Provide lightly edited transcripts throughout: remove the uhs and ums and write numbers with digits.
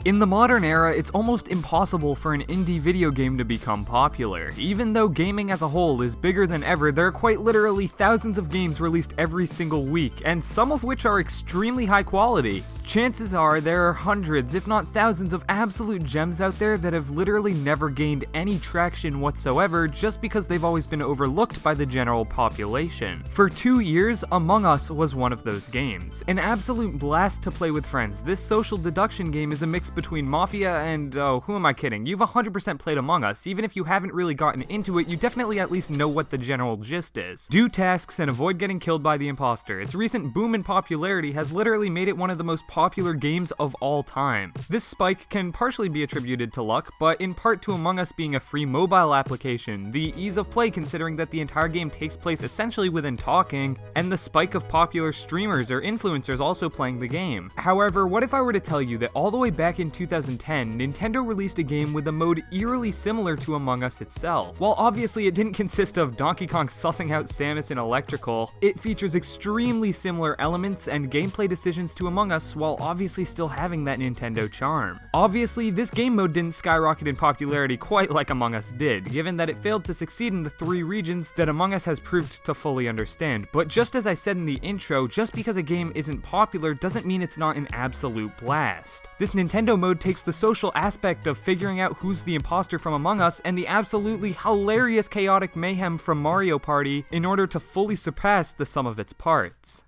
In the modern era, it's almost impossible for an indie video game to become popular. Even though gaming as a whole is bigger than ever, there are quite literally thousands of games released every single week, and some of which are extremely high quality. Chances are there are hundreds, if not thousands, of absolute gems out there that have literally never gained any traction whatsoever just because they've always been overlooked by the general population. For 2 years, Among Us was one of those games. An absolute blast to play with friends. This social deduction game is a mix between Mafia and, oh, who am I kidding? You've 100% played Among Us. Even if you haven't really gotten into it, you definitely at least know what the general gist is. Do tasks and avoid getting killed by the imposter. Its recent boom in popularity has literally made it one of the most popular games of all time. This spike can partially be attributed to luck, but in part to Among Us being a free mobile application, the ease of play considering that the entire game takes place essentially within talking, and the spike of popular streamers or influencers also playing the game. However, what if I were to tell you that all the way back in 2010, Nintendo released a game with a mode eerily similar to Among Us itself? While obviously it didn't consist of Donkey Kong sussing out Samus in Electrical, it features extremely similar elements and gameplay decisions to Among Us while obviously still having that Nintendo charm. Obviously, this game mode didn't skyrocket in popularity quite like Among Us did, given that it failed to succeed in the 3 regions that Among Us has proved to fully understand. But just as I said in the intro, just because a game isn't popular doesn't mean it's not an absolute blast. This Nintendo mode takes the social aspect of figuring out who's the imposter from Among Us and the absolutely hilarious chaotic mayhem from Mario Party in order to fully surpass the sum of its parts.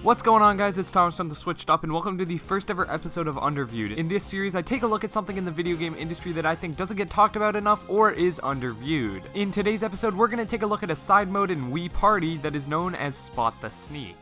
What's going on, guys? It's Thomas from the Switched Up, and welcome to the first ever episode of UnderViewed. In this series, I take a look at something in the video game industry that I think doesn't get talked about enough or is underviewed. In today's episode, we're going to take a look at a side mode in Wii Party that is known as Spot the Sneak.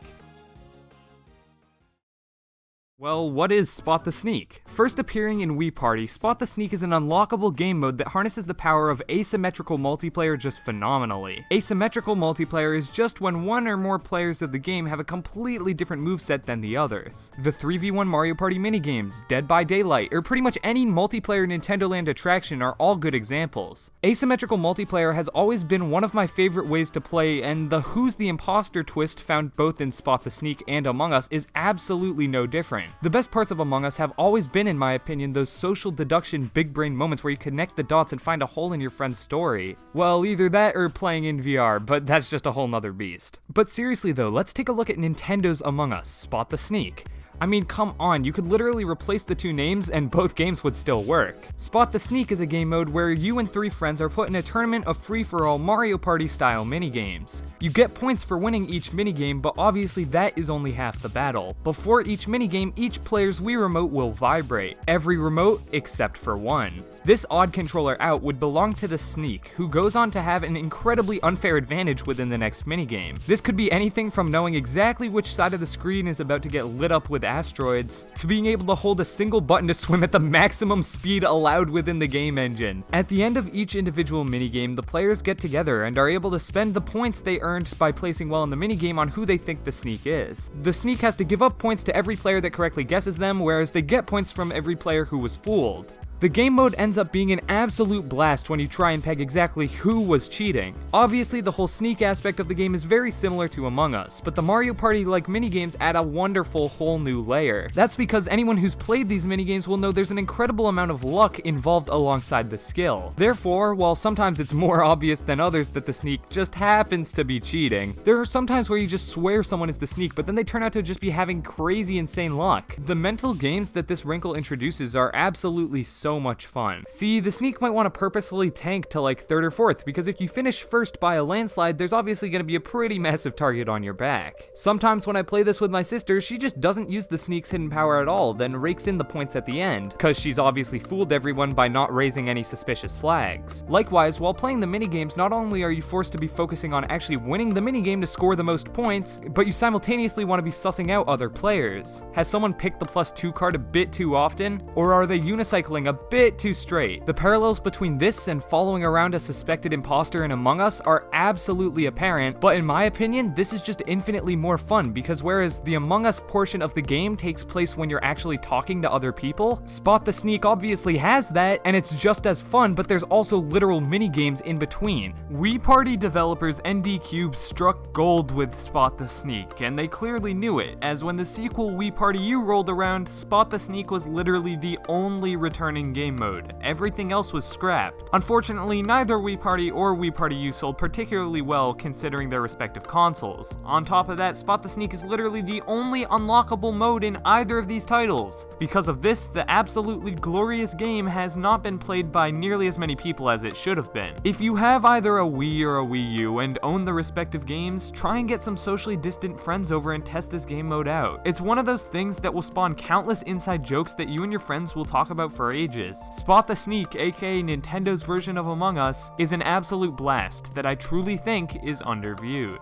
Well, what is Spot the Sneak? First appearing in Wii Party, Spot the Sneak is an unlockable game mode that harnesses the power of asymmetrical multiplayer just phenomenally. Asymmetrical multiplayer is just when one or more players of the game have a completely different moveset than the others. The 3v1 Mario Party minigames, Dead by Daylight, or pretty much any multiplayer Nintendo Land attraction are all good examples. Asymmetrical multiplayer has always been one of my favorite ways to play, and the Who's the Imposter twist found both in Spot the Sneak and Among Us is absolutely no different. The best parts of Among Us have always been, in my opinion, those social deduction big brain moments where you connect the dots and find a hole in your friend's story. Well, either that or playing in VR, but that's just a whole nother beast. But seriously though, let's take a look at Nintendo's Among Us, Spot the Sneak. I mean, come on, you could literally replace the 2 names and both games would still work. Spot the Sneak is a game mode where you and 3 friends are put in a tournament of free-for-all Mario Party style minigames. You get points for winning each minigame, but obviously that is only half the battle. Before each minigame, each player's Wii remote will vibrate. Every remote except for one. This odd controller out would belong to the Sneak, who goes on to have an incredibly unfair advantage within the next minigame. This could be anything from knowing exactly which side of the screen is about to get lit up with asteroids, to being able to hold a single button to swim at the maximum speed allowed within the game engine. At the end of each individual minigame, the players get together and are able to spend the points they earned by placing well in the minigame on who they think the Sneak is. The Sneak has to give up points to every player that correctly guesses them, whereas they get points from every player who was fooled. The game mode ends up being an absolute blast when you try and peg exactly who was cheating. Obviously, the whole sneak aspect of the game is very similar to Among Us, but the Mario Party-like minigames add a wonderful whole new layer. That's because anyone who's played these minigames will know there's an incredible amount of luck involved alongside the skill. Therefore, while sometimes it's more obvious than others that the Sneak just happens to be cheating, there are some times where you just swear someone is the Sneak, but then they turn out to just be having crazy insane luck. The mental games that this wrinkle introduces are absolutely so much fun. See, the Sneak might want to purposefully tank to like 3rd or 4th, because if you finish first by a landslide, there's obviously going to be a pretty massive target on your back. Sometimes when I play this with my sister, she just doesn't use the Sneak's hidden power at all, then rakes in the points at the end, cause she's obviously fooled everyone by not raising any suspicious flags. Likewise, while playing the minigames, not only are you forced to be focusing on actually winning the minigame to score the most points, but you simultaneously want to be sussing out other players. Has someone picked the +2 card a bit too often? Or are they unicycling a bit too straight. The parallels between this and following around a suspected imposter in Among Us are absolutely apparent, but in my opinion, this is just infinitely more fun because whereas the Among Us portion of the game takes place when you're actually talking to other people, Spot the Sneak obviously has that, and it's just as fun, but there's also literal mini-games in between. Wii Party developers ND Cube struck gold with Spot the Sneak, and they clearly knew it, as when the sequel Wii Party U rolled around, Spot the Sneak was literally the only returning game mode. Everything else was scrapped. Unfortunately, neither Wii Party or Wii Party U sold particularly well considering their respective consoles. On top of that, Spot the Sneak is literally the only unlockable mode in either of these titles. Because of this, the absolutely glorious game has not been played by nearly as many people as it should have been. If you have either a Wii or a Wii U and own the respective games, try and get some socially distant friends over and test this game mode out. It's one of those things that will spawn countless inside jokes that you and your friends will talk about for ages. Spot the Sneak, aka Nintendo's version of Among Us, is an absolute blast that I truly think is underviewed.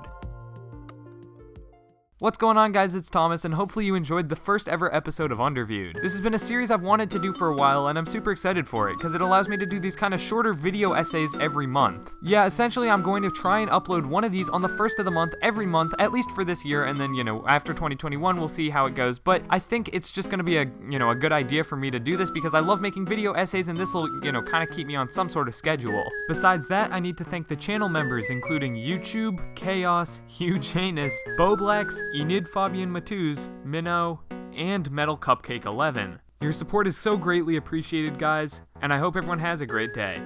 What's going on, guys? It's Thomas, and hopefully you enjoyed the first ever episode of UnderViewed. This has been a series I've wanted to do for a while, and I'm super excited for it, because it allows me to do these kind of shorter video essays every month. Yeah, essentially I'm going to try and upload one of these on the first of the month every month, at least for this year, and then, after 2021 we'll see how it goes, but I think it's just going to be a good idea for me to do this, because I love making video essays, and this will, kind of keep me on some sort of schedule. Besides that, I need to thank the channel members, including YouTube, Chaos, Huge Anus, Boblex, Enid Fabian Matuz, Minnow, and Metal Cupcake 11. Your support is so greatly appreciated, guys, and I hope everyone has a great day.